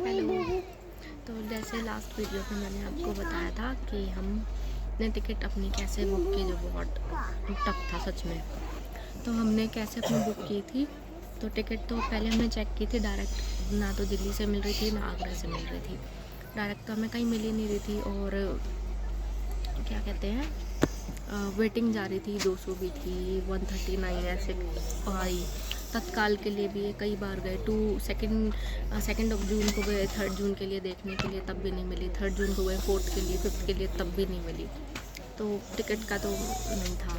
Hello. तो जैसे last video में मैंने आपको बताया था कि हमने टिकट अपनी कैसे बुक की, जो बहुत टफ था सच में। तो हमने कैसे अपनी बुक की थी, तो टिकट तो पहले हमने चेक की थी डायरेक्ट, ना तो दिल्ली से मिल रही थी ना आगरा से मिल रही थी। डायरेक्ट तो हमें कहीं मिल ही नहीं रही थी, और क्या कहते हैं, वेटिंग जा रही थी, 200 भी थी, 139 ऐसे आई। तत्काल के लिए भी कई बार गए, सेकेंड ऑफ जून को गए, 3 जून के लिए देखने के लिए, तब भी नहीं मिली। 3 जून को गए 4th के लिए, 5th के लिए, तब भी नहीं मिली। तो टिकट का तो नहीं था।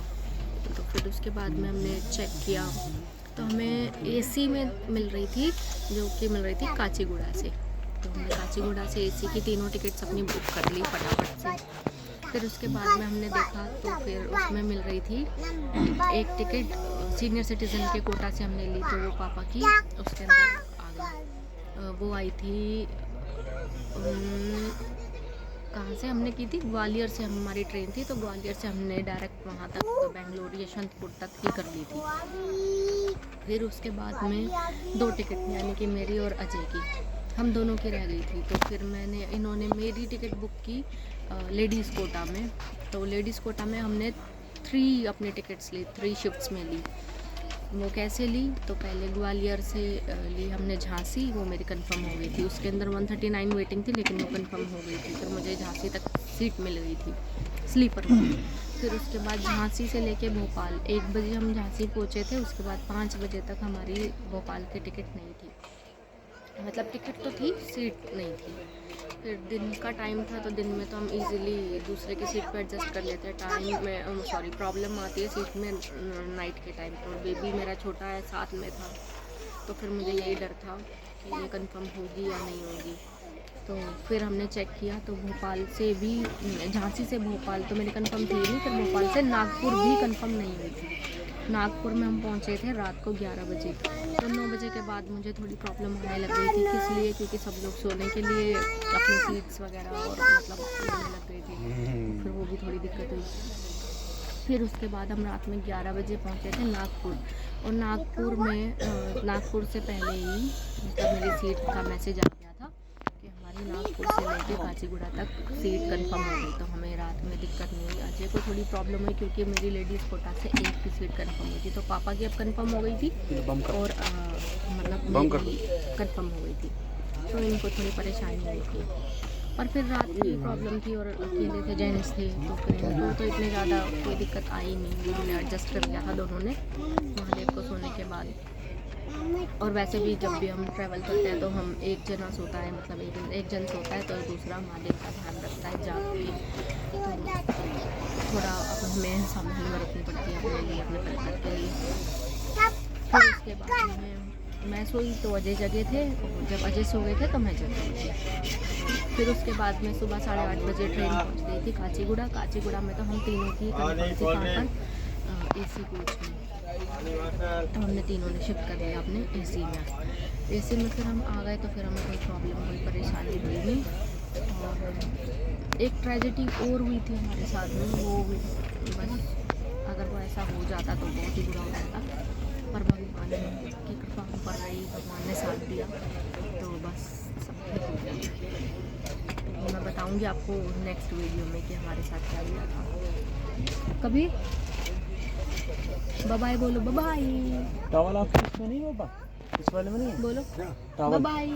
तो फिर उसके बाद में हमने चेक किया, तो हमें एसी में मिल रही थी, जो कि मिल रही थी काचीगुड़ा से। तो हमने काचीगुड़ा से एसी की तीनों टिकट्स अपनी बुक कर ली फटाफट से। फिर उसके बाद में हमने देखा, तो फिर उसमें मिल रही थी एक टिकट सीनियर सिटीज़न के कोटा से हमने ली, तो वो पापा की उसके अंदर आ गई। वो आई थी कहाँ से हमने की थी, ग्वालियर से हमारी ट्रेन थी, तो ग्वालियर से हमने डायरेक्ट वहाँ तक बेंगलोर यशवंतपुर तक ही कर ली थी। फिर उसके बाद में 2 टिकट यानी कि मेरी और अजय की, हम दोनों की रह गई थी। तो फिर इन्होंने मेरी टिकट बुक की लेडीज़ कोटा में। तो लेडीज़ कोटा में हमने 3 अपनी टिकट्स ली, 3 शिफ्ट्स में ली। वो कैसे ली, तो पहले ग्वालियर से ली हमने झांसी, वो मेरी कंफर्म हो गई थी। उसके अंदर 139 वेटिंग थी, लेकिन वो कंफर्म हो गई थी। फिर मुझे झांसी तक सीट मिल गई थी स्लीपर में। फिर उसके बाद झांसी से लेके भोपाल 1 बजे हम झांसी पहुँचे थे। उसके बाद 5 बजे तक हमारी भोपाल की टिकट नहीं थी, मतलब टिकट तो थी, सीट नहीं थी। फिर दिन का टाइम था, तो दिन में तो हम इजीली दूसरे की सीट पर एडजस्ट कर लेते हैं। टाइम में प्रॉब्लम आती है सीट में नाइट के टाइम पर। बेबी मेरा छोटा है, साथ में था, तो फिर मुझे यही डर था कि ये कंफर्म होगी या नहीं होगी। तो फिर हमने चेक किया, तो भोपाल से भी, झांसी से भोपाल तो मेरी कंफर्म थी नहीं, फिर भोपाल से नागपुर भी कंफर्म नहीं हुई थी। नागपुर में हम पहुंचे थे रात को 11 बजे। तो 9 बजे के बाद मुझे थोड़ी प्रॉब्लम होने लग गई थी। किस लिए? क्योंकि सब लोग सोने के लिए अपनी सीट्स वगैरह और मतलब लेने लग गए थे, फिर वो भी थोड़ी दिक्कत हुई। फिर उसके बाद हम रात में 11 बजे पहुंचे थे नागपुर, और नागपुर से पहले ही मतलब मेरी सीट का मैसेज आ गया था कि हमारी नागपुर से लेके काचीगुड़ा तक सीट कंफर्म हो गई। तो हमें रात में दिक्कत नहीं हुई। अजय को थोड़ी प्रॉब्लम हुई क्योंकि मेरी लेडीज़ कोटा से एक की सीट कंफर्म हुई थी, तो पापा की अब कंफर्म हो गई थी, और मतलब मेरी कंफर्म हो गई थी, तो इनको थोड़ी परेशानी हुई थी। और फिर रात की प्रॉब्लम थी, और अकेले थे, जेंट्स थे, तो फिर इनको तो इतने ज़्यादा कोई दिक्कत आई नहीं। हमने एडजस्ट कर लिया था दोनों ने महादेव को सोने के बाद। और वैसे भी जब भी हम ट्रैवल करते हैं, तो हम एक जना सोता है, मतलब एक जन सोता है, तो दूसरा महादेव का ध्यान रखता है जाग के। तो थोड़ा अब हमें सावधानी बरतनी पड़ती है अपने लिए, अपने परिवार के लिए। फिर उसके बाद में मैं सोई तो अजय जगे थे, और जब अजय सो गए थे तो मैं जग गई थी। फिर उसके बाद में सुबह 8:30 बजे ट्रेन पहुंच गई थी काचीगुड़ा में। तो हम तीनों की AC कोच में, तो हमने तीनों ने शिफ्ट कर लिया अपने AC में। फिर हम आ गए, तो फिर हमें कोई प्रॉब्लम, कोई परेशानी हुई नहीं। और एक ट्रेजेडी और हुई थी हमारे साथ में, वो बस अगर वो ऐसा हो जाता तो बहुत ही बुरा हो जाता, पर भगवान की कृपा हम पर रही, भगवान ने साथ दिया, तो बस सब ठीक हो गया। तो मैं बताऊंगी आपको नेक्स्ट वीडियो में कि हमारे साथ क्या हुआ था। कभी बाय बोलो, बाय। टॉवल आपके इसमें नहीं होगा, इस वाले में नहीं बोलो बाय,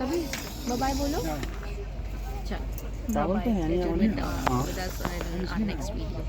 कभी बाय बोलो। चल टॉवल तो है नहीं, नेक्स्ट वीडियो।